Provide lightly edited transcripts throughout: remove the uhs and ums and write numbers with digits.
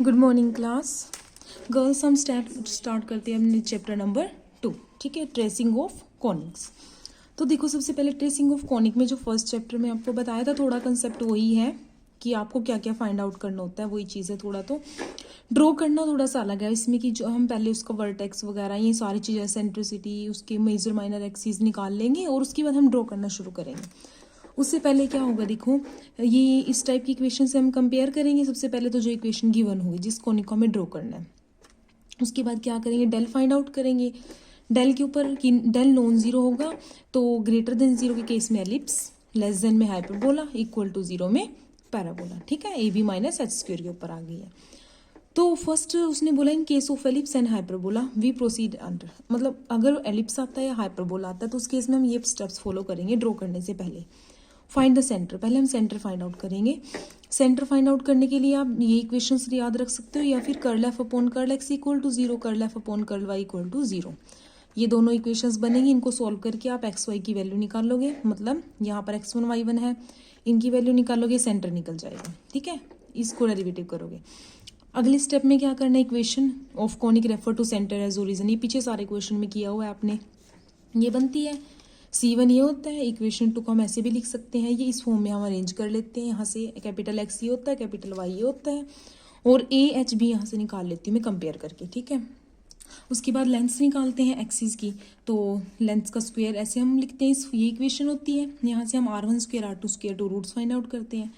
Good morning class girls. हम start करते हैं अपने चैप्टर नंबर 2। ठीक है, ट्रेसिंग ऑफ कॉनिक्स। तो देखो, सबसे पहले ट्रेसिंग ऑफ कॉनिक में जो फर्स्ट चैप्टर में आपको बताया था, थोड़ा कंसेप्ट वही है कि आपको क्या क्या फाइंड आउट करना होता है, वही चीज़ है। थोड़ा तो ड्रॉ करना थोड़ा सा अलग है इसमें कि जो हम पहले उसका वर्टेक्स वगैरह ये सारी चीज़ें, सेंट्रिसिटी, उसके मेजर माइनर एक्सिस निकाल लेंगे और उसके बाद हम ड्रॉ करना शुरू करेंगे। उससे पहले क्या होगा, देखो ये इस टाइप की इक्वेशन से हम कंपेयर करेंगे। सबसे पहले तो जो इक्वेशन गिवन होगी जिस कॉनिक को हमें ड्रॉ करना है, उसके बाद क्या करेंगे, डेल फाइंड आउट करेंगे। डेल के ऊपर कि डेल नॉन जीरो होगा तो ग्रेटर देन जीरो के केस में एलिप्स, लेस देन में हाइपरबोला, इक्वल टू जीरो में पैराबोला। ठीक है, A B minus H square के ऊपर आ गई है। तो फर्स्ट उसने बोला in case of ellipse and hyperbola we proceed under, मतलब अगर एलिप्स आता है या हाइपरबोला आता है तो उस केस में हम ये स्टेप्स फॉलो करेंगे ड्रॉ करने से पहले। फाइंड द सेंटर, पहले हम सेंटर फाइंड आउट करेंगे। सेंटर फाइंड आउट करने के लिए आप ये इक्वेशंस याद रख सकते हो, या फिर curl F upon curl X equal to zero, curl F upon curl Y equal to zero. ये दोनों इक्वेशंस बनेंगी, इनको सॉल्व करके आप एक्स वाई की वैल्यू निकालोगे, मतलब यहाँ पर x1 y1 है, इनकी वैल्यू निकालोगे, सेंटर निकल जाएगा। ठीक है, इसको डेरिवेटिव करोगे। अगले स्टेप में क्या करना है, equation of conic refer to centre as origin, ये पीछे सारे क्वेश्चन में किया हुआ है आपने। ये बनती है C1 ये होता है, इक्वेशन 2 को हम ऐसे भी लिख सकते हैं, ये इस फॉर्म में हम अरेंज कर लेते हैं। यहाँ से कैपिटल एक्स ये होता है, कैपिटल वाई ये होता है, और ए एच भी यहाँ से निकाल लेती हूँ मैं कंपेयर करके। ठीक है, उसके बाद लेंथ्स निकालते हैं एक्सिस की, तो लेंथ्स का स्क्वायर ऐसे हम लिखते हैं, ये इक्वेशन होती है। यहाँ से हम R1 square R2 square two roots find out करते हैं।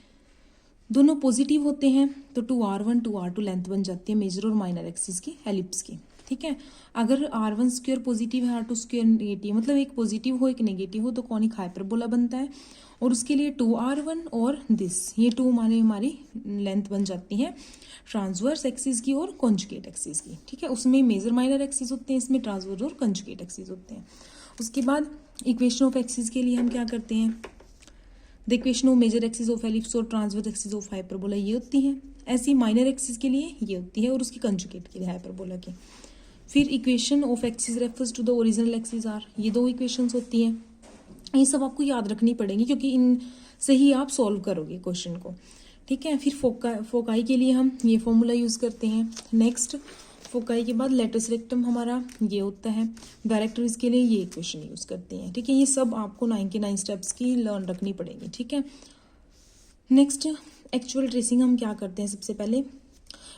दोनों पॉजिटिव होते हैं तो 2R1 2R2 लेंथ बन जाती है मेजर और माइनर एक्सिस की, एलिप्स की। ठीक है, अगर R1 स्क्वायर पॉजिटिव है, R2 स्क्वायर नेगेटिव, मतलब एक पॉजिटिव हो एक नेगेटिव हो, तो कॉनिक हाइपरबोला बनता है। और उसके लिए 2R1 और दिस, ये 2 हमारी लेंथ बन जाती है ट्रांसवर्स एक्सिस की और कॉन्जुगेट एक्सिस की। ठीक है, उसमें मेजर माइनर एक्सिस होते हैं, इसमें ट्रांसवर्स और कॉन्जुगेट एक्सिस होते हैं। उसके बाद इक्वेशन ऑफ एक्सिस के लिए हम क्या करते हैं, the equation of major axis of ellipse और ट्रांसवर्स एक्सिस ऑफ हाइपरबोला ये होती है। ऐसी माइनर एक्सिस के लिए ये होती है, और उसकी कंजुगेट के लिए हाइपरबोला की। फिर equation of axis refers to the original axis are, ये दो इक्वेशंस होती हैं। ये सब आपको याद रखनी पड़ेगी क्योंकि इन से ही आप सॉल्व करोगे क्वेश्चन को। ठीक है, फिर फोकाई के लिए हम ये फॉर्मूला यूज करते हैं। नेक्स्ट फोकाई के बाद लेटस रेक्टम हमारा ये होता है, डायरेक्टरीज के लिए ये इक्वेशन यूज करते हैं। ठीक है, ये सब आपको 9 के 9 स्टेप्स की लर्न रखनी पड़ेगी। ठीक है, नेक्स्ट एक्चुअल ट्रेसिंग हम क्या करते हैं, सबसे पहले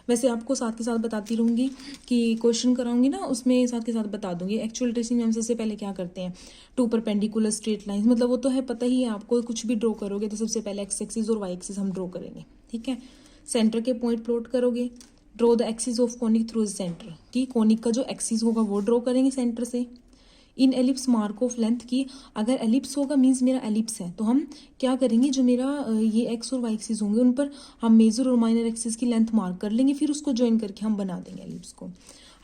वैसे आपको साथ के साथ बताती रहूंगी कि क्वेश्चन कराऊंगी ना, उसमें साथ के साथ बता दूंगी। एक्चुअल ट्रेसिंग में हम सबसे पहले क्या करते हैं, 2 परपेंडिकुलर स्ट्रेट लाइंस, मतलब वो तो है पता ही है आपको, कुछ भी ड्रॉ करोगे तो सबसे पहले एक्स एक्सिस और वाई एक्सिस हम ड्रॉ करेंगे। ठीक है, सेंटर के पॉइंट प्लॉट करोगे, draw the axis of conic through centre, की कॉनिक का जो एक्सिस होगा वो ड्रॉ करेंगे सेंटर से। इन एलिप्स मार्क ऑफ लेंथ की, अगर एलिप्स होगा मीन्स मेरा एलिप्स है, तो हम क्या करेंगे, जो मेरा ये एक्स और वाई एक्सिस होंगे उन पर हम मेजर और माइनर एक्सिस की लेंथ मार्क कर लेंगे, फिर उसको ज्वाइन करके हम बना देंगे एलिप्स को।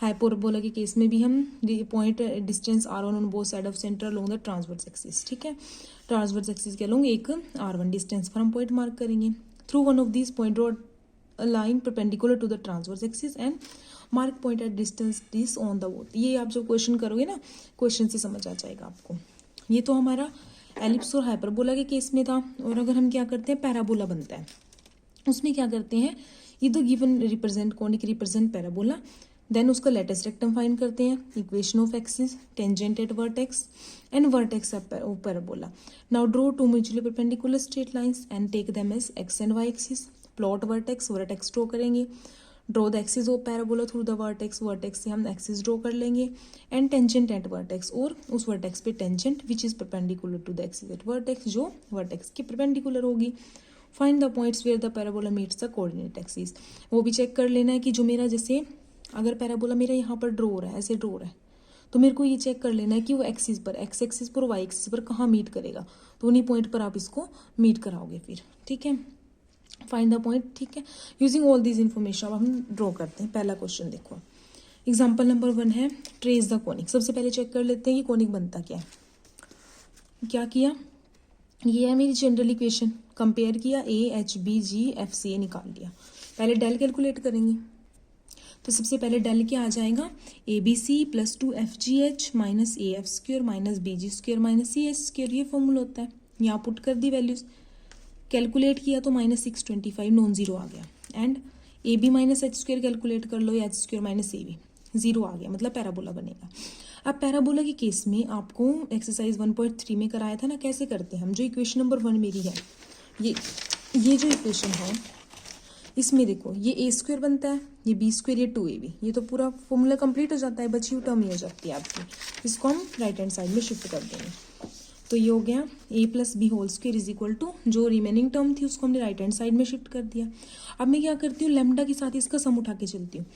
हाइपरबोला के केस में भी हम point distance R1 on both side of centre along the transverse axis. ठीक है, ट्रांसवर्स एक्सिस के अलोंग एक R1 डिस्टेंस पर हम पॉइंट मार्क करेंगे। Through one of this point draw a line perpendicular to the transverse axis and mark point at distance this on the both. ये आप जब क्वेश्चन करोगे ना, क्वेश्चन से समझ आ जाएगा आपको। ये तो हमारा एलिप्स और हाइपरबोला के केस में था। और अगर हम क्या करते हैं, पैराबोला बनता है, उसमें क्या करते हैं, ये तो given represent conic represent parabola, then उसका लेटेस्ट रेक्टम फाइंड करते हैं, equation of axis, tangent at vertex and vertex of parabola. Now draw 2 mutually perpendicular straight lines and take them as x and y axis. Plot vertex, vertex draw करेंगे, draw the axis of parabola through the vertex, vertex से हम axis draw कर लेंगे, and tangent at vertex, और उस vertex पे tangent which is perpendicular to the axis at vertex, जो vertex की परपेंडिकुलर होगी। Find the points where the parabola meets the coordinate axis, वो भी चेक कर लेना है कि जो मेरा, जैसे अगर पैराबोला मेरा यहाँ पर ड्रॉ हो रहा है, ऐसे ड्रॉ हो रहा है, तो मेरे को ये चेक कर लेना है कि वो एक्सिस पर, एक्स एक्सिस पर, वाई एक्सिस पर कहाँ मीट करेगा, तो उन्हीं पॉइंट पर आप इसको मीट कराओगे फिर। ठीक है, फाइंड द पॉइंट। ठीक है, यूजिंग ऑल दिस इन्फॉर्मेशन अब हम ड्रॉ करते हैं। पहला क्वेश्चन देखो, एग्जाम्पल नंबर 1 है ट्रेस द कॉनिक। सबसे पहले चेक कर लेते हैं कि कॉनिक बनता क्या है। क्या किया, ये है मेरी जनरल इक्वेशन, कंपेयर किया, a H b g f c a निकाल लिया। पहले डेल कैलकुलेट करेंगे, तो सबसे पहले डेल क्या आ जाएगा, A B C plus 2 F G H minus A F square minus B G square minus C H square, ये फॉर्मूला होता है। यहाँ पुट कर दी वैल्यूज, कैलकुलेट किया तो -625 नॉन जीरो आ गया, and A B minus H square calculate कर लो, या H square minus A B, 0 आ गया, मतलब पैराबोला बनेगा। अब पैराबोला के केस में आपको एक्सरसाइज 1.3 में कराया था ना, कैसे करते हैं हम। जो इक्वेशन नंबर 1 मेरी है, ये जो इक्वेशन है इसमें देखो, ये ए स्क्वायर बनता है, ये बी स्क्वायर, ये 2ab, ये तो पूरा फॉर्मूला कंप्लीट हो जाता है, बची हुई टर्म ही हो जाती है आपकी। इसको हम राइट हैंड साइड में शिफ्ट कर देंगे, तो ये हो गया a plus B whole square is equal to, जो रिमेनिंग टर्म थी उसको हमने राइट हैंड साइड में शिफ्ट कर दिया। अब मैं क्या करती हूँ, लैम्डा के साथ इसका सम उठा के चलती हूँ।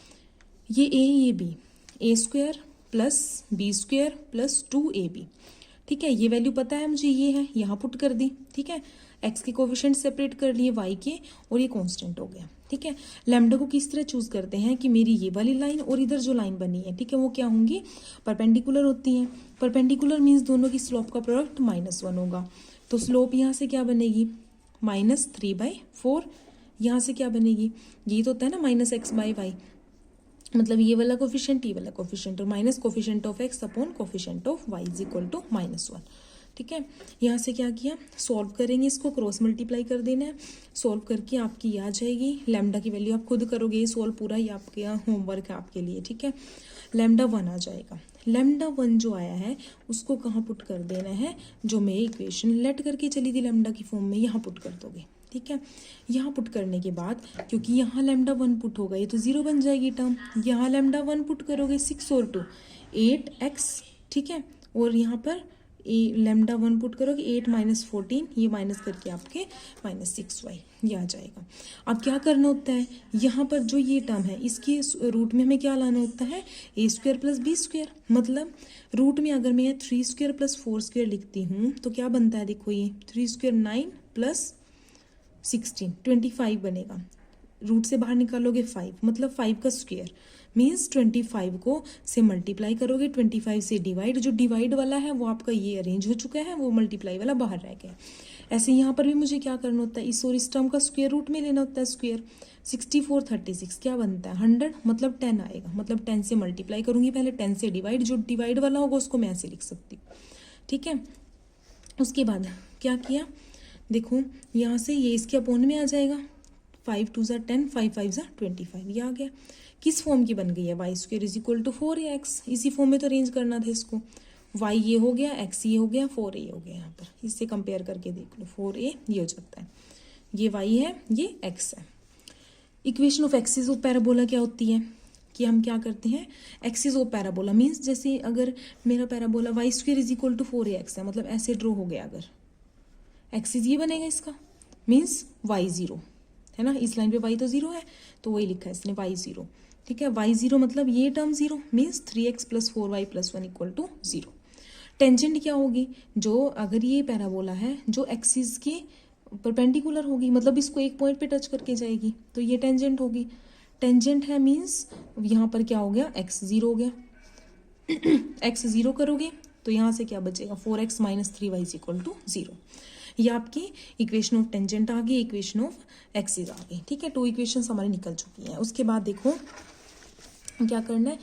ये a ये b, a square plus b square plus 2ab, ठीक है। ये वैल्यू पता है मुझे, ये है, यहाँ पुट कर दी, ठीक है। एक्स के कोफिशिएंट सेपरेट कर लिए y के, और ये कांस्टेंट हो गया, ठीक है। लैम्डा को किस तरह चूज करते हैं कि मेरी ये वाली लाइन और इधर जो लाइन बनी है, ठीक है, वो क्या होंगी, परपेंडिकुलर होती हैं। परपेंडिकुलर मीन्स दोनों की स्लोप का प्रोडक्ट -1 होगा, तो स्लोप यहाँ से क्या बनेगी, -3/4। यहाँ से क्या बनेगी, ये तो होता है ना -x/y, मतलब ये वाला कोफिशिएंट, ये वाला कोफिशिएंट, और minus coefficient of x upon coefficient of y is equal to -1, ठीक है। यहाँ से क्या किया, सॉल्व करेंगे, इसको क्रॉस मल्टीप्लाई कर देना है। सॉल्व करके आपकी ये आ जाएगी, लैम्डा की वैल्यू आप खुद करोगे, ये सॉल्व पूरा ही आपके होमवर्क है आपके लिए, ठीक है। लैम्डा 1 आ जाएगा। लैम्डा 1 जो आया है उसको कहाँ पुट कर देना है, जो मैं इक्वेशन लेट करके चली थी लैम्डा की फॉर्म में, यहाँ पुट कर दोगे, ठीक है। यहाँ पुट करने के बाद, क्योंकि यहाँ लैम्डा 1 पुट होगा, ये तो 0 बन जाएगी टर्म। यहाँ लैम्डा 1 पुट करोगे, 6 और 2 8x, ठीक है। और यहाँ पर लैम्डा 1 पुट करोगे, 8 - 14, ये माइनस करके आपके -6y ये आ जाएगा। अब क्या करना होता है, यहाँ पर जो ये टर्म है इसकी रूट में हमें क्या लाना होता है, ए स्क्वायर प्लस बी स्क्वायर। मतलब रूट में अगर मैं 3 स्क्वायर प्लस 4 स्क्वायर लिखती हूँ तो क्या बनता है, देखो ये 3 स्क्वायर 9 प्लस 16 25 बनेगा। रूट से बाहर निकालोगे 5, मतलब 5 का स्क्वायर मीन्स 25 को से मल्टीप्लाई करोगे, 25 से डिवाइड, जो डिवाइड वाला है वो आपका ये अरेंज हो चुका है, वो मल्टीप्लाई वाला बाहर रह गया। ऐसे यहाँ पर भी मुझे क्या करना होता है, इस और इस टर्म का स्क्वायर रूट में लेना होता है स्क्वायर। 64 36 क्या बनता है 100, मतलब 10 आएगा, मतलब 10 से मल्टीप्लाई करूंगी पहले, 10 से डिवाइड, जो डिवाइड वाला होगा उसको मैं ऐसे लिख सकती हूँ, ठीक है। उसके बाद क्या किया, देखो यहाँ से ये इसके अपोन में आ जाएगा, 5 2 ज़ा 10, 5 5 ज़ा 25, ये आ गया। किस फॉर्म की बन गई है, Y square is equal to 4ax, इसी फॉर्म में तो अरेंज करना था इसको। y ये हो गया, x ये हो गया, 4a हो गया। यहाँ पर इससे कंपेयर करके देख लो, 4a ये हो जाता है, ये y है, ये x है। Equation of axis of parabola क्या होती है कि हम क्या करते हैं, एक्सिस ऑफ पैराबोला मीन्स जैसे अगर मेरा parabola Y square is equal to 4ax है, मतलब ऐसे ड्रॉ हो गया, अगर एक्सिस ये बनेगा इसका, मीन्स y 0 है ना, इस लाइन पे y तो 0 है, तो वही लिखा है इसने y 0, ठीक है। y 0 मतलब ये term 0 means 3x + 4y + 1 = 0। Tangent क्या होगी, जो अगर ये पैराबोला है जो एक्सिस के परपेंडिकुलर होगी, मतलब इसको एक पॉइंट पे टच करके जाएगी, तो ये टेंजेंट होगी। टेंजेंट है मीन्स यहाँ पर क्या हो गया, x 0 हो गया। x 0 करोगे तो यहाँ से क्या बचेगा, 4x - 3y = 0। ये आपकी इक्वेशन ऑफ टेंजेंट आ गई, इक्वेशन ऑफ एक्सिस आ गई, ठीक है। 2 इक्वेशंस हमारी निकल चुकी हैं। उसके बाद देखो क्या करना है,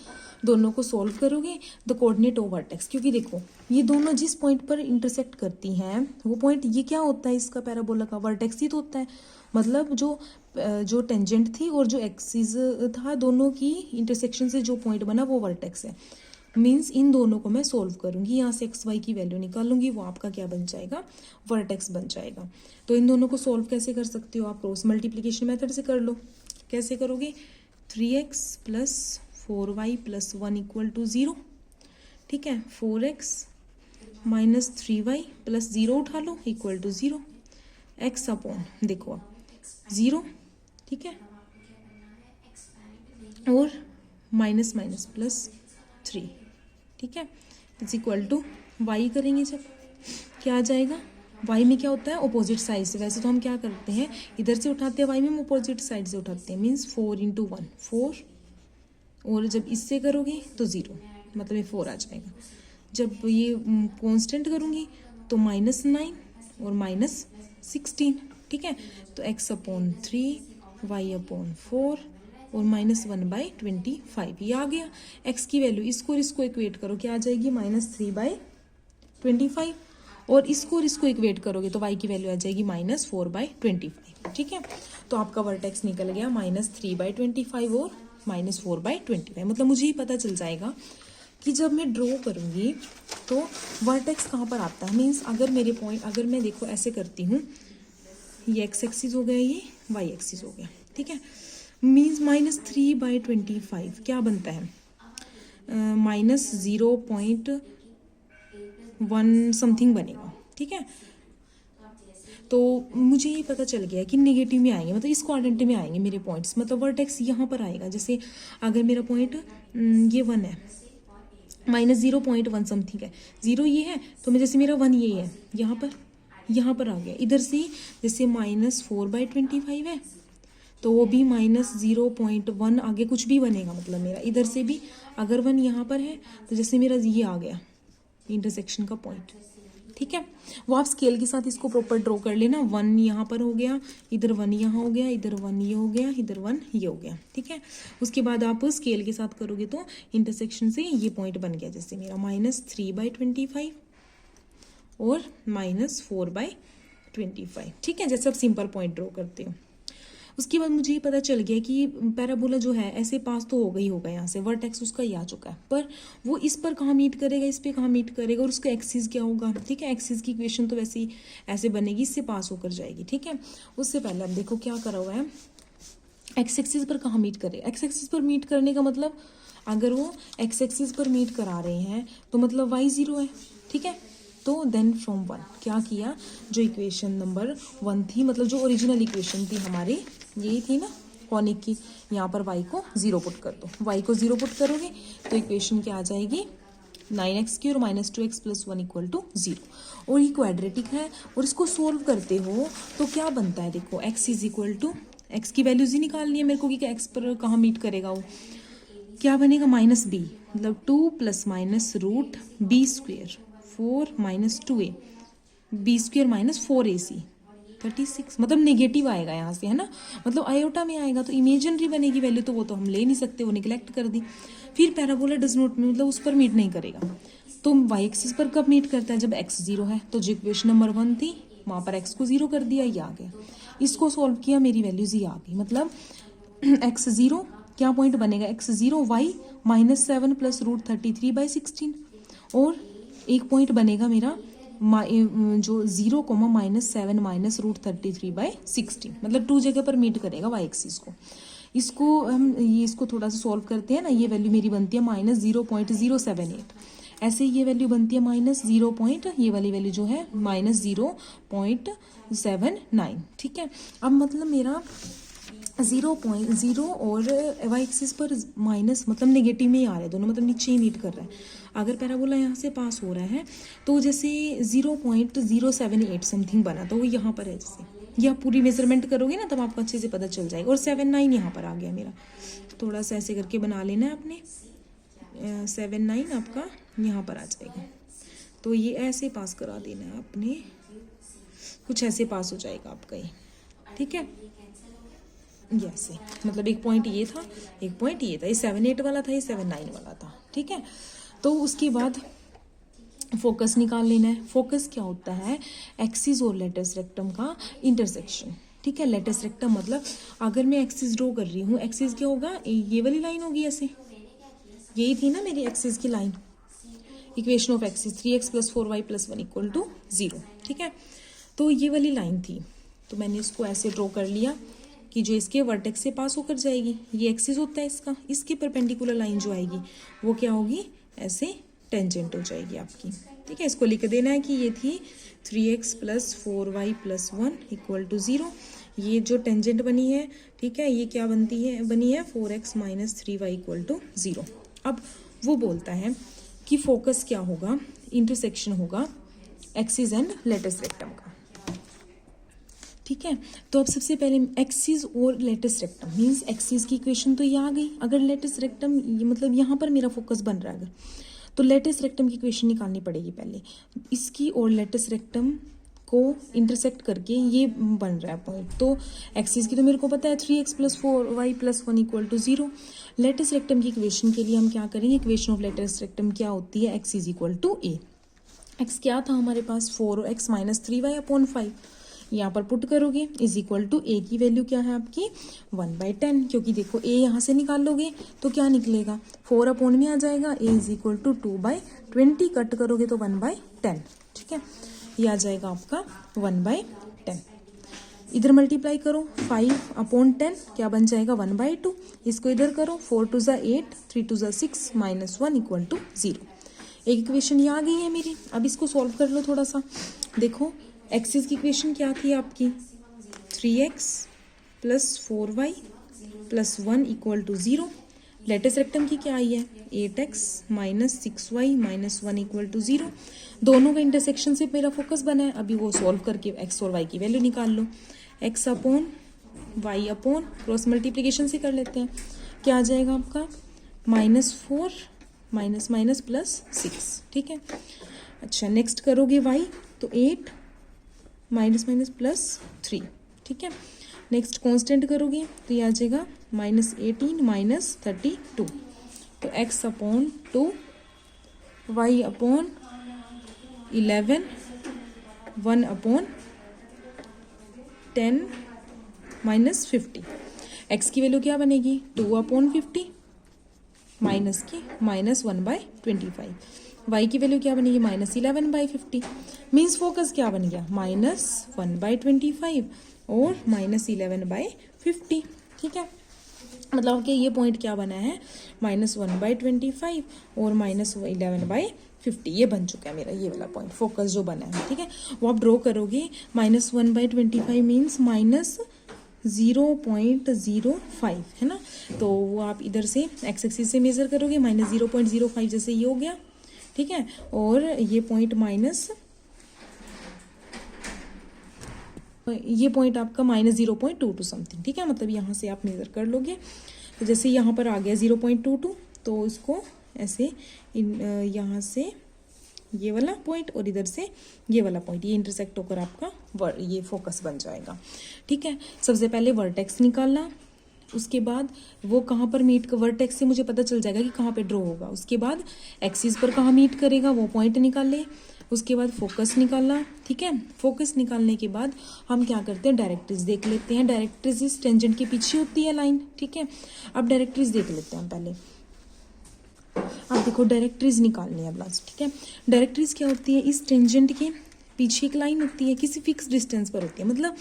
दोनों को सॉल्व करोगे, द कोऑर्डिनेट ऑफ वर्टेक्स, क्योंकि देखो ये दोनों जिस पॉइंट पर इंटरसेक्ट करती हैं वो पॉइंट, ये क्या होता है इसका पैराबोला का, वर्टेक्स ही तो होता है। मतलब जो टेंजेंट थी और जो एक्सिस था, दोनों की इंटरसेक्शन से जो पॉइंट बना वो वर्टेक्स है। मीन्स इन दोनों को मैं सोल्व करूंगी, यहाँ से एक्स वाई की वैल्यू निकालूंगी, वो आपका क्या बन जाएगा, वर्टेक्स बन जाएगा। तो इन दोनों को सोल्व कैसे कर सकते हो आप, क्रॉस मल्टीप्लिकेशन मेथड से कर लो। कैसे करोगे, 3x + 4y + 1 = 0, ठीक है। 4x - 3y + 0 उठा लो = 0, x अपॉन देखो 0, ठीक है, और माइनस +3, ठीक है, = y करेंगे जब क्या आ जाएगा, y में क्या होता है, अपोजिट साइड से। वैसे तो हम क्या करते हैं, इधर से उठाते हैं y में, हम अपोजिट साइड से उठाते हैं, मीन्स 4 × 1 4, और जब इससे करोगे तो 0, मतलब ये 4 आ जाएगा। जब ये कांस्टेंट करूँगी तो -9 और -16, ठीक है। तो x/3 y/4 और -1/25 ये आ गया। x की वैल्यू इसको और इसको इक्वेट करो, क्या आ जाएगी, -3/25। और इसको इक्वेट करोगे तो y की वैल्यू आ जाएगी -4/25। ठीक है, तो आपका वर्टेक्स निकल गया -3/25 और -4/25। मतलब मुझे ही पता चल जाएगा कि जब मैं ड्रॉ करूँगी तो वर्टेक्स कहाँ पर आता है। मीन्स अगर मेरे पॉइंट, अगर मैं देखो ऐसे करती हूँ, ये x एक्सिस हो गया, ये y एक्सिस हो गया। ठीक है, मीन्स -3/25 क्या बनता है, -0.1 समथिंग बनेगा। ठीक है, तो मुझे ये पता चल गया कि नेगेटिव में आएंगे, मतलब इस क्वाड्रेंट में आएंगे मेरे पॉइंट्स, मतलब वर्टेक्स यहाँ पर आएगा। जैसे अगर मेरा पॉइंट ये 1 है, -0.1 समथिंग है, 0 ये है, तो मैं जैसे मेरा 1 ये है, यहाँ पर आ गया। इधर से जैसे -4/25 है, तो वो भी -0.1 आगे कुछ भी बनेगा। मतलब मेरा इधर से भी अगर 1 यहाँ पर है, तो जैसे मेरा ये आ गया इंटरसेक्शन का पॉइंट। ठीक है, वो आप स्केल के साथ इसको प्रॉपर ड्रॉ कर लेना। 1 यहाँ पर हो गया, इधर 1 यहाँ हो गया, इधर 1 ये हो गया, इधर 1 ये हो गया। ठीक है, उसके बाद आप स्केल के साथ करोगे तो इंटरसेक्शन से ये पॉइंट बन गया। जैसे मेरा -3/25 और -4/25। ठीक है, जैसे आप सिंपल पॉइंट ड्रॉ करते हो। उसके बाद मुझे ये पता चल गया कि पैराबोला जो है ऐसे पास तो हो होगा यहाँ से, वर्टेक्स उसका ही आ चुका है, पर वो इस पर कहाँ मीट करेगा, इस पे कहाँ मीट करेगा, और उसका एक्सिस क्या होगा। ठीक है, एक्सिस की इक्वेशन तो वैसे ही ऐसे बनेगी, इससे पास होकर जाएगी। ठीक है, उससे पहले अब देखो क्या करा हुआ है, एक्स एक्सिस पर कहाँ मीट करेगा। एक्स एक्सिस पर मीट करने का मतलब अगर वो एक्स एक्सिस पर मीट करा रहे हैं तो मतलब y 0 है। ठीक है, तो देन फ्रॉम 1 क्या किया, जो इक्वेशन नंबर 1 थी, मतलब जो ओरिजिनल इक्वेशन थी हमारी, यही थी ना कॉनिक की, यहाँ पर y को 0 पुट कर दो। y को 0 पुट करोगे तो इक्वेशन क्या आ जाएगी, 9x³ और -2x + 1 = 0। और ये क्वाड्रेटिक है, और इसको सोल्व करते हो तो क्या बनता है, देखो x = x की वैल्यूज ही निकालनी है मेरे को कि x पर कहाँ मीट करेगा। वो क्या बनेगा, -b, मतलब 2 ± √b², 4 - 2a, b² - 4ac, 36। मतलब नेगेटिव आएगा यहाँ से, है ना, मतलब आयोटा में आएगा, तो इमेजिनरी बनेगी वैल्यू, तो वो तो हम ले नहीं सकते, वो निगलेक्ट कर दी। फिर पैराबोला डज नॉट, मतलब उस पर मीट नहीं करेगा। तो y एक्सिस पर कब मीट करता है, जब x 0 है। तो जो इक्वेशन नंबर 1 थी वहाँ पर x को 0 कर दिया, ये आ गया। इसको सॉल्व किया, मेरी वैल्यूज ही आ गई। मतलब x 0 क्या पॉइंट बनेगा, x 0 y -7 + √33/16, और एक पॉइंट बनेगा मेरा जो 0, -7 - √33/16, मतलब 2 जगह पर मीट करेगा y एक्सिस को। इसको हम इसको थोड़ा सा सॉल्व करते हैं ना, ये वैल्यू मेरी बनती है -0.078। ऐसे ये वैल्यू बनती है -0. ये वाली वैल्यू जो है -0.79। ठीक है, अब मतलब मेरा 0.0 और y एक्सिस पर माइनस, मतलब नेगेटिव में ही आ रहे हैं दोनों, मतलब नीचे ही मीट कर रहा है। अगर पैराबोला यहाँ से पास हो रहा है तो जैसे 0.078 समथिंग बना, तो वो यहाँ पर है। जैसे ये आप पूरी मेजरमेंट करोगे ना तब आपको अच्छे से पता चल जाएगा। और 79 यहाँ पर आ गया मेरा, थोड़ा सा ऐसे करके बना लेना है आपने, 79 आपका यहाँ पर आ जाएगा। तो ये ऐसे पास करा देना है आपने, कुछ ऐसे पास हो जाएगा आपका ये। ठीक है, ऐसे, मतलब एक पॉइंट ये था, एक पॉइंट ये था, ये 78 वाला था, ये 79 वाला था। ठीक है, तो उसके बाद फोकस निकाल लेना है। फोकस क्या होता है, एक्सिस और लेटस रेक्टम का इंटरसेक्शन। ठीक है, लेटस रेक्टम मतलब अगर मैं एक्सिस ड्रॉ कर रही हूँ, एक्सिस क्या होगा, ये वाली लाइन होगी ऐसे, यही थी ना मेरी एक्सिस की line. Equation of axis 3x + 4y + 1 = 0। ठीक है, तो ये वाली लाइन थी, तो मैंने इसको ऐसे ड्रॉ कर लिया कि जो इसके वर्टेक्स से पास होकर जाएगी, ये एक्सिस होता है इसका, इसके परपेंडिकुलर लाइन जो आएगी वो क्या होगी, ऐसे टेंजेंट हो जाएगी आपकी। ठीक है, इसको लिख देना है कि ये थी 3x + 4y + 1 = 0। ये जो टेंजेंट बनी है, ठीक है, ये क्या बनी है 4x - 3y = 0। अब वो बोलता है कि फोकस क्या होगा, इंटरसेक्शन होगा एक्सिस एंड लेटस रेक्टम का। ठीक है, तो अब सबसे पहले एक्सिस और लेटस रेक्टम, मीन्स एक्सिस की इक्वेशन तो ये आ गई। अगर लेटस रेक्टम, ये मतलब यहाँ पर मेरा फोकस बन रहा है, अगर तो लेटस रेक्टम की इक्वेशन निकालनी पड़ेगी पहले। इसकी और लेटस रेक्टम को इंटरसेक्ट करके ये बन रहा है पॉइंट। तो एक्सिस की तो मेरे को पता है 3x + 4y + 1 = 0। लेटस रेक्टम की इक्वेशन के लिए हम क्या करेंगे, इक्वेशन ऑफ लेटस रेक्टम क्या होती है, x = a। एक्स क्या था हमारे पास 4x माइनस 3y अपॉन 5, यहाँ पर पुट करोगे इज इक्वल टू ए की वैल्यू क्या है आपकी 1/10, क्योंकि देखो ए यहाँ से निकाल लोगे तो क्या निकलेगा 4 अपॉन में आ जाएगा, ए इज इक्वल टू 2/20, कट करोगे तो 1/10, ठीक है, ये आ जाएगा आपका 1/10। इधर मल्टीप्लाई करो 5 अपॉन 10 क्या बन जाएगा 1/2, इसको इधर करो 4 2 ज़ा 8 3 2 ज़ा 6 माइनस 1 इक्वल टू 0। एक इक्वेशन ये आ गई है मेरी। अब इसको सॉल्व कर लो थोड़ा सा। देखो एक्सिस की इक्वेशन क्या थी आपकी 3x plus 4y plus 1 equal to 0। Latus rectum की क्या आई है 8x minus 6y minus 1 equal to 0। दोनों का इंटरसेक्शन से मेरा फोकस बना है। अभी वो सॉल्व करके x और y की वैल्यू निकाल लो। x upon y upon cross multiplication से कर लेते हैं। क्या आ जाएगा आपका -4 माइनस माइनस प्लस 6, ठीक है। अच्छा नेक्स्ट करोगे y तो 8 माइनस माइनस प्लस 3, ठीक है। नेक्स्ट कांस्टेंट करोगे तो ये आ जाएगा -18 माइनस 32। तो x upon 2 y upon 11 1 upon 10 minus 50। x की वैल्यू क्या बनेगी 2 अपॉन 50 माइनस की -1/25। y की वैल्यू क्या बनेगी -11/50। मीन्स फोकस क्या बन गया -1/25 और -11/50, ठीक है। मतलब कि ये पॉइंट क्या बना है -1/25 और -11/50, ये बन चुका है मेरा ये वाला पॉइंट फोकस जो बना है, ठीक है। वो आप ड्रॉ करोगे -1/25 मीन्स -0.05 है ना। तो वो आप इधर से एक्स एक्सिस से मेजर करोगे -0.05 जैसे ये हो गया, ठीक है। और ये पॉइंट आपका -0.22 समथिंग, ठीक है। मतलब यहाँ से आप मेजर कर लोगे। तो जैसे यहाँ पर आ गया 0.22 तो इसको ऐसे यहाँ से ये वाला पॉइंट और इधर से ये वाला पॉइंट ये इंटरसेक्ट होकर आपका ये फोकस बन जाएगा, ठीक है। सबसे पहले वर्टेक्स निकालना, उसके बाद वो कहाँ पर मीट वर्टेक्स से मुझे पता चल जाएगा कि कहाँ पे ड्रॉ होगा। उसके बाद एक्सिस पर कहाँ मीट करेगा वो पॉइंट निकाले। उसके बाद फोकस निकालना, ठीक है। फोकस निकालने के बाद हम क्या करते हैं डायरेक्ट्रिक्स देख लेते हैं। डायरेक्ट्रिक्स इस टेंजेंट के पीछे होती है लाइन, ठीक है। अब डायरेक्ट्रिक्स देख लेते हैं पहले। आप देखो डायरेक्ट्रिक्स निकालनी है अब लास्ट, ठीक है। डायरेक्ट्रिक्स क्या होती है इस टेंजेंट के पीछे एक लाइन होती है, किसी फिक्स डिस्टेंस पर होती है। मतलब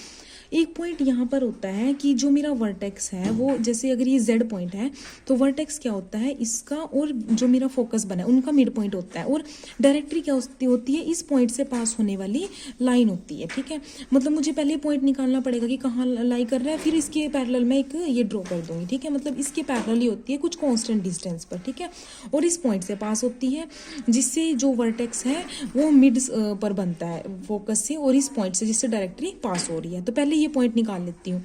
एक पॉइंट यहाँ पर होता है कि जो मेरा वर्टेक्स है वो जैसे अगर ये जेड पॉइंट है तो वर्टेक्स क्या होता है इसका और जो मेरा फोकस बना है उनका मिड पॉइंट होता है। और डायरेक्ट्री क्या होती है इस पॉइंट से पास होने वाली लाइन होती है, ठीक है। मतलब मुझे पहले पॉइंट निकालना पड़ेगा कि कहाँ लाई कर रहा है, फिर इसके पैरेलल में एक ये ड्रॉ कर दूंगी, ठीक है। मतलब इसके पैरेलल ही होती है कुछ कॉन्स्टेंट डिस्टेंस पर, ठीक है। और इस पॉइंट से पास होती है जिससे जो वर्टेक्स है वो मिड पर बनता है फोकस से और इस पॉइंट से जिससे डायरेक्ट्री पास हो रही है। तो पहले ये पॉइंट निकाल लेती हूँ।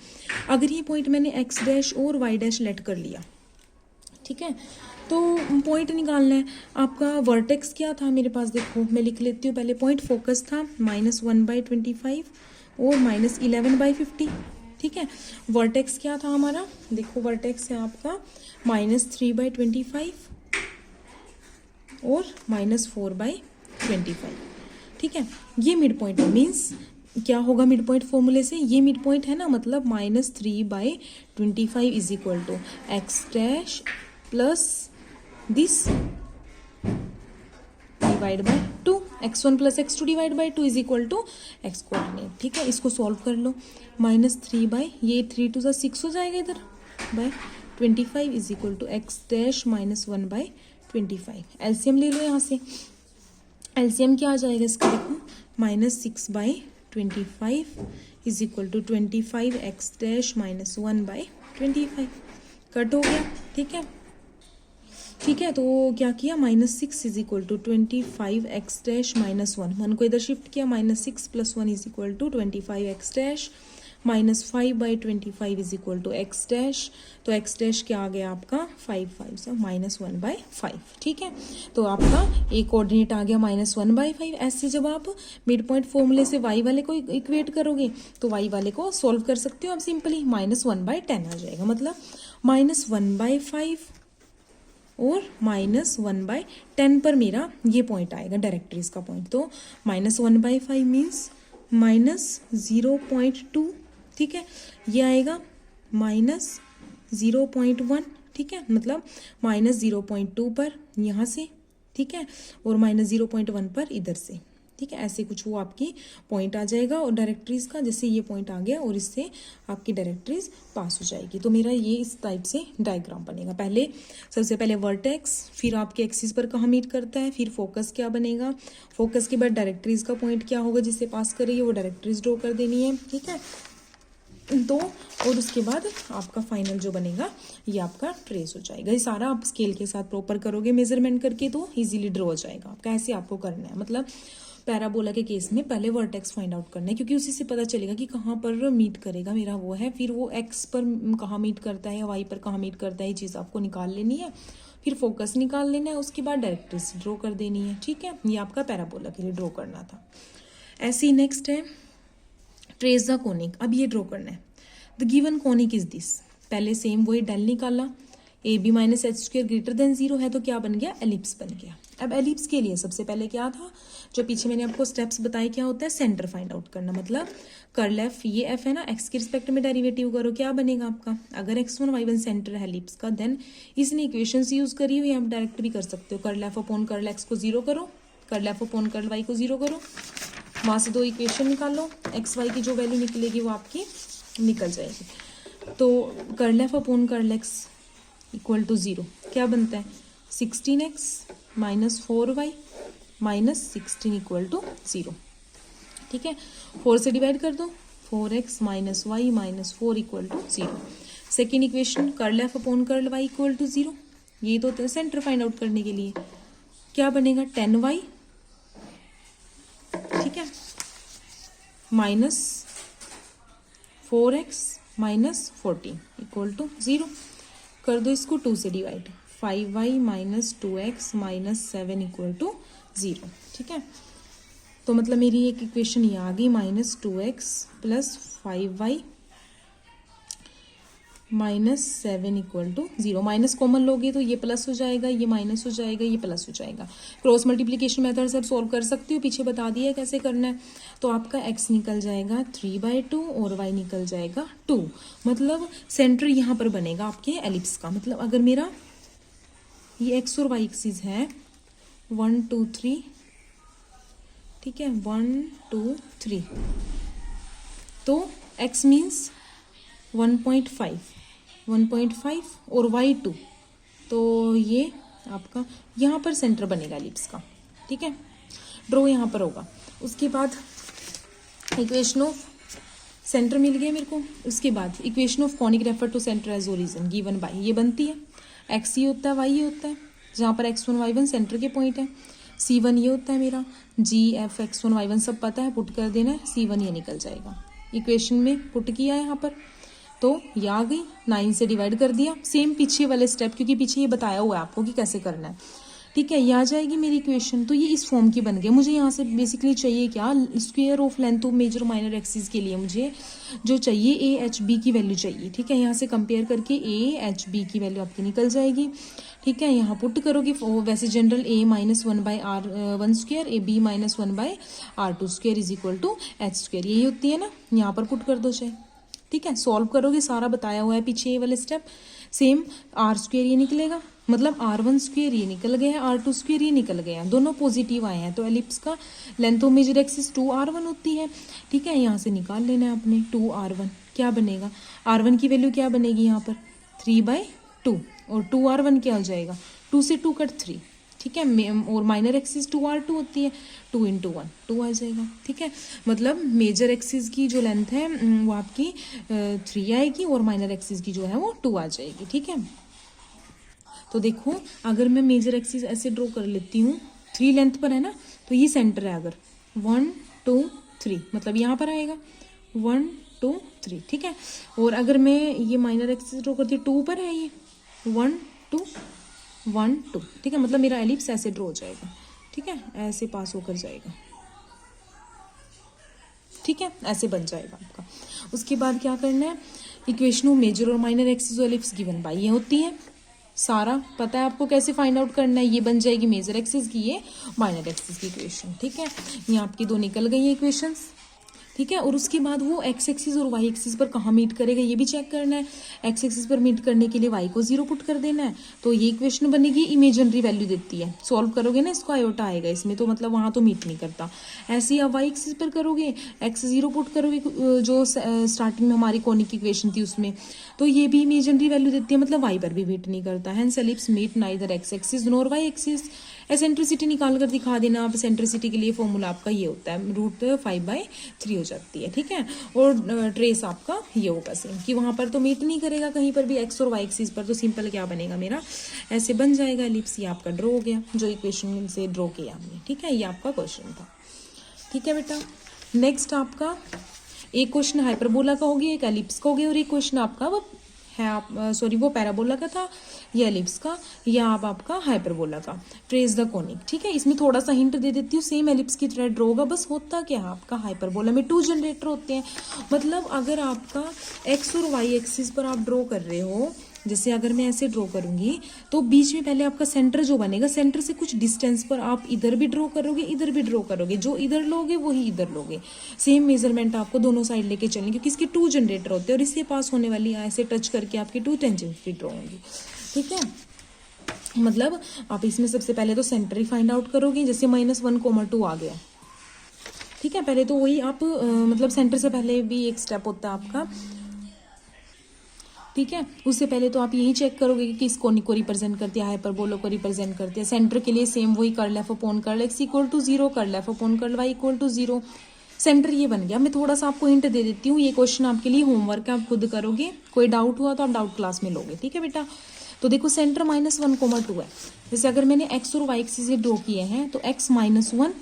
अगर ये पॉइंट मैंने एक्स डैश और वाई डैश लेट कर लिया, ठीक है, तो पॉइंट निकालना है आपका। वर्टेक्स क्या था मेरे पास, देखो मैं लिख लेती हूँ पहले। पॉइंट फोकस था -1/25 और -11/50, ठीक है। वर्टेक्स क्या था हमारा, देखो वर्टेक्स है आपका -3/25 और -4/25, ठीक है। ये मिड पॉइंट है। मीन्स क्या होगा मिड पॉइंट फॉर्मूले से, ये मिड पॉइंट है ना, मतलब -3/25 is equal to X dash plus this divide by 2, x1 plus x2 divide by 2 is equal to X coordinate, ठीक है। इसको सॉल्व कर लो। -3 2 6 हो जाएगा इधर by 25 is equal to X dash -1/25। LCM ले लो यहाँ से। एलसीएम क्या आ जाएगा इसका, देखो -6/25 is equal to 25 X dash -1/25। Cut हो गया, ठीक है, ठीक है। तो क्या किया -6 is equal to 25 X dash -1 को इधर शिफ्ट किया। -6 + 1 is equal to 25 X dash -5/25 is equal to X dash. तो एक्स डैश क्या आ गया आपका 5 से -1/5, ठीक है। तो आपका एक कोऑर्डिनेट आ गया -1/5। ऐसे जब आप मिड पॉइंट फॉर्मूले से y वाले को इक्वेट करोगे तो y वाले को सॉल्व कर सकते हो आप सिंपली। -1/10 आ जाएगा। मतलब -1/5 और -1/10 पर मेरा ये पॉइंट आएगा डायरेक्ट्रीज का पॉइंट। तो -1/5 मीन्स -0.2, ठीक है। ये आएगा -0.1, ठीक है, मतलब -0.2 पर यहाँ से, ठीक है, और -0.1 पर इधर से, ठीक है। ऐसे कुछ वो आपकी पॉइंट आ जाएगा और डायरेक्ट्रीज का, जैसे ये पॉइंट आ गया और इससे आपकी डायरेक्ट्रीज पास हो जाएगी। तो मेरा ये इस टाइप से डायग्राम बनेगा। पहले सबसे पहले वर्टेक्स, फिर आपके एक्सिस पर कहाँ मीट करता है, फिर फोकस क्या बनेगा, फोकस के बाद डायरेक्ट्रीज का पॉइंट क्या होगा जिससे पास करेगी, वो डायरेक्ट्रीज ड्रॉ कर देनी है, ठीक है। तो और उसके बाद आपका फाइनल जो बनेगा ये आपका ट्रेस हो जाएगा। ये सारा आप स्केल के साथ प्रॉपर करोगे मेजरमेंट करके तो इजीली ड्रॉ हो जाएगा आपका। ऐसे आपको करना है, मतलब पैराबोला के केस में पहले वर्टेक्स फाइंड आउट करना है, क्योंकि उसी से पता चलेगा कि कहाँ पर मीट करेगा मेरा वो है, फिर वो एक्स पर कहाँ मीट करता है या वाई पर कहाँ मीट करता है, ये चीज़ आपको निकाल लेनी है। फिर फोकस निकाल लेना है, उसके बाद डायरेक्ट्रीज ड्रॉ कर देनी है, ठीक है। ये आपका पैराबोला के लिए ड्रॉ करना था। ऐसे ही नेक्स्ट है ट्रेस द कोनिक। अब ये ड्रॉ करना है। The given conic is this. पहले सेम वही डेल निकाला, A B minus H square greater than 0 है तो क्या बन गया, एलिप्स बन गया। अब एलिप्स के लिए सबसे पहले क्या था, जो पीछे मैंने आपको स्टेप्स बताए, क्या होता है, सेंटर फाइंड आउट करना। मतलब कर्ल एफ, ये एफ है ना, एक्स के रिस्पेक्ट में डेरिवेटिव करो, क्या बनेगा आपका, अगर x1 y1 सेंटर है एलिप्स का, देन इसने इक्वेशंस यूज करी हुई, आप डायरेक्ट भी कर सकते हो। Curl F upon curl X को 0 करो, curl F upon curl Y को 0 करो, वहां से दो इक्वेशन निकालो, एक्स वाई की जो वैल्यू निकलेगी वो आपकी निकल जाएगी। तो curl F upon curl X equal to 0 क्या बनता है, 16x minus 4y minus 16 equal to 0, ठीक है। 4 से डिवाइड कर दो, 4x minus Y minus 4 equal to 0। Second equation curl F upon curl Y equal to 0, ये तो होता है सेंटर फाइंड आउट करने के लिए, क्या बनेगा 10y, ठीक है, minus 4x minus 14 equal to 0। कर दो इसको 2 से divide, 5y minus 2x minus 7 equal to 0, ठीक है। तो मतलब मेरी एक इक्वेशन ये आ गई, minus 2x plus 5y minus 7 equal to 0। Minus common लोगे तो ये प्लस हो जाएगा, ये माइनस हो जाएगा, ये प्लस हो जाएगा। क्रॉस मल्टीप्लिकेशन मेथड से आप सॉल्व कर सकते हो, पीछे बता दिया है कैसे करना है। तो आपका x निकल जाएगा 3/2 और y निकल जाएगा 2। मतलब सेंटर यहाँ पर बनेगा आपके एलिप्स का। मतलब अगर मेरा ये x और y एक्सिस है 1 2 3, ठीक है, 1 2 3, तो x मीन्स 1.5 और y2, तो ये आपका यहाँ पर सेंटर बनेगा एलिप्स का, ठीक है। ड्रॉ यहाँ पर होगा। उसके बाद इक्वेशन ऑफ सेंटर मिल गया मेरे को। उसके बाद equation of conic refer to centre as origin given by, ये बनती है, x ये होता है, y ये होता है, जहाँ पर x1 y1 सेंटर के पॉइंट है, c1 ये होता है मेरा, g f x1 y1 सब पता है, पुट कर देना है, c1 ये निकल जाएगा। इक्वेशन में पुट किया है यहाँ पर, तो ये आ गई, 9 से डिवाइड कर दिया, सेम पीछे वाले स्टेप, क्योंकि पीछे ये बताया हुआ है आपको कि कैसे करना है, ठीक है। ये आ जाएगी मेरी इक्वेशन। तो ये इस फॉर्म की बन गई। मुझे यहाँ से बेसिकली चाहिए क्या, square of length of major minor axis के लिए मुझे जो चाहिए ए एच बी की वैल्यू चाहिए, ठीक है। यहाँ से कंपेयर करके ए एच बी की वैल्यू आपकी निकल जाएगी, ठीक है। यहाँ पुट करोगे, वैसे general a minus 1/r1 square, A B minus 1/r2 square is equal to H square, यही होती है ना, यहाँ पर पुट कर दो चाहे, ठीक है। सॉल्व करोगे, सारा बताया हुआ है पीछे ये वाले स्टेप। सेम आर स्क्वायर ये निकलेगा, मतलब r1 स्क्वायर ये निकल गया, r2 स्क्वायर ये निकल गया, दोनों पॉजिटिव आए हैं, तो एलिप्स का length of major axis 2r1 होती है, ठीक है। यहाँ से निकाल लेना है आपने 2r1, क्या बनेगा, r1 की वैल्यू क्या बनेगी यहाँ पर 3/2 और 2r1 क्या हो जाएगा, 2 से 2 कट 3, ठीक है। और माइनर एक्सिस 2r2 होती है, 2 × 1 2 आ जाएगा, ठीक है। मतलब मेजर एक्सिस की जो लेंथ है वो आपकी 3 आएगी और माइनर एक्सिस की जो है वो 2 आ जाएगी, ठीक है। तो देखो, अगर मैं मेजर एक्सिस ऐसे ड्रॉ कर लेती हूँ, 3 लेंथ पर है ना, तो ये सेंटर है, अगर 1 2 3 मतलब यहाँ पर आएगा 1 2 3, ठीक है। और अगर मैं ये माइनर एक्सिस ड्रॉ करती हूँ, 2 पर है ये 1 2 1 2, ठीक है। मतलब मेरा एलिप्स ऐसे ड्रॉ हो जाएगा, ठीक है, ऐसे पास होकर जाएगा, ठीक है, ऐसे बन जाएगा आपका। उसके बाद क्या करना है, इक्वेशन ऑफ मेजर और minor axis ellipse given by ये होती है, सारा पता है आपको कैसे फाइंड आउट करना है। ये बन जाएगी मेजर एक्सिस की, ये माइनर एक्सिस की इक्वेशन, ठीक है। ये आपकी दो निकल गई है इक्वेशंस, ठीक है। और उसके बाद वो एक्स एक्सिस और वाई एक्सिस पर कहाँ मीट करेगा ये भी चेक करना है। एक्स एक्सिस पर मीट करने के लिए वाई को 0 पुट कर देना है, तो ये इक्वेशन बनेगी, इमेजिनरी वैल्यू देती है। सॉल्व करोगे ना इसको आयोटा आएगा इसमें, तो मतलब वहाँ तो मीट नहीं करता। ऐसे ही आप वाई एक्सिस पर करोगे, एक्स 0 पुट करोगे जो स्टार्टिंग में हमारी कॉनिक इक्वेशन थी उसमें, तो ये भी इमेजिनरी वैल्यू देती है, मतलब वाई पर भी मीट नहीं करता। Hence ellipse meet neither X axis nor Y axis. Eccentricity निकाल कर दिखा देना आप। एसेंट्रिसिटी के लिए फॉर्मूला आपका ये होता है, √5/3 हो जाती है, ठीक है। और ट्रेस आपका ये होगा सेम, कि वहाँ पर तो मीट नहीं करेगा कहीं पर भी एक्स और वाई एक्सिस पर, तो सिंपल क्या बनेगा मेरा, ऐसे बन जाएगा एलिप्स। ये आपका ड्रॉ हो गया, जो इक्वेशन से ड्रॉ किया हमने, ठीक है। ये आपका क्वेश्चन था, ठीक है बेटा। नेक्स्ट आपका एक क्वेश्चन हाइपरबोला का हो गया, एक एलिप्स का हो गया, और एक क्वेश्चन आपका वो है आप सॉरी वो पैराबोला का था, या एलिप्स का, या आप आपका हाइपरबोला का। ट्रेस द कोनिक, ठीक है। इसमें थोड़ा सा हिंट दे देती हूँ, सेम एलिप्स की तरह ड्रॉ होगा, बस होता क्या है आपका हाइपरबोला में 2 जनरेटर होते हैं। मतलब अगर आपका एक्स और वाई एक्सिस पर आप ड्रॉ कर रहे हो, जैसे अगर मैं ऐसे ड्रॉ करूंगी तो बीच में पहले आपका सेंटर जो बनेगा, सेंटर से कुछ डिस्टेंस पर आप इधर भी ड्रॉ करोगे, इधर भी ड्रॉ करोगे, जो इधर लोगे वही इधर लोगे। सेम मेजरमेंट आपको दोनों साइड लेके चलेंगे, क्योंकि इसके 2 जनरेटर होते हैं, और इससे पास होने वाली ऐसे टच करके आपकी 2 टेंजेंट्स भी ड्रॉ होंगी, ठीक है। मतलब आप इसमें सबसे पहले तो सेंटर ही फाइंड आउट करोगे, जैसे -1, 2 आ गया, ठीक है। पहले तो वही आप मतलब सेंटर से पहले भी एक स्टेप होता है आपका, ठीक है। उससे पहले तो आप यही चेक करोगे कि किस कोनिक को रिप्रेजेंट करती है, हाइपरबोला को रिप्रेजेंट करती है। सेंटर के लिए सेम वही curl F upon curl X equal to 0, curl F upon curl Y equal to 0। Centre ये बन गया। मैं थोड़ा सा आपको हिंट दे देती हूँ, ये क्वेश्चन आपके लिए होमवर्क है, आप खुद करोगे, कोई डाउट हुआ तो आप डाउट क्लास में लोगे, ठीक है बेटा। तो देखो सेंटर -1, 2 है। जैसे अगर मैंने एक्स और वाई एक्सिस से ड्रॉ किए हैं, तो x -1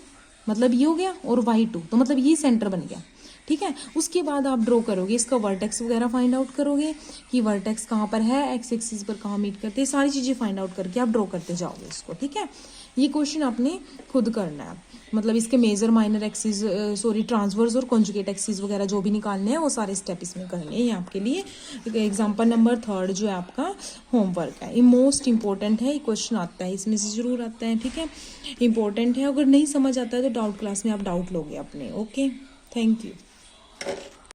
मतलब ये हो गया, और y2 तो मतलब ये सेंटर बन गया, ठीक है। उसके बाद आप ड्रॉ करोगे, इसका वर्टेक्स वगैरह फाइंड आउट करोगे कि वर्टेक्स कहाँ पर है, एक्स एक्सिस पर कहाँ मीट करते हैं, सारी चीज़ें फाइंड आउट करके आप ड्रॉ करते जाओगे इसको, ठीक है। ये क्वेश्चन आपने खुद करना है, मतलब इसके major minor axis sorry transverse और कॉन्जुगेट एक्सिस वगैरह जो भी निकालने हैं वो सारे स्टेप इसमें करने हैं। ये आपके लिए एग्जाम्पल नंबर 3 जो है आपका होमवर्क है, ये मोस्ट इंपॉर्टेंट है, ये क्वेश्चन आता है इसमें से जरूर आता है, ठीक है। इंपॉर्टेंट है, अगर नहीं समझ आता है तो डाउट क्लास में आप डाउट लोगे अपने, ओके। Thank you.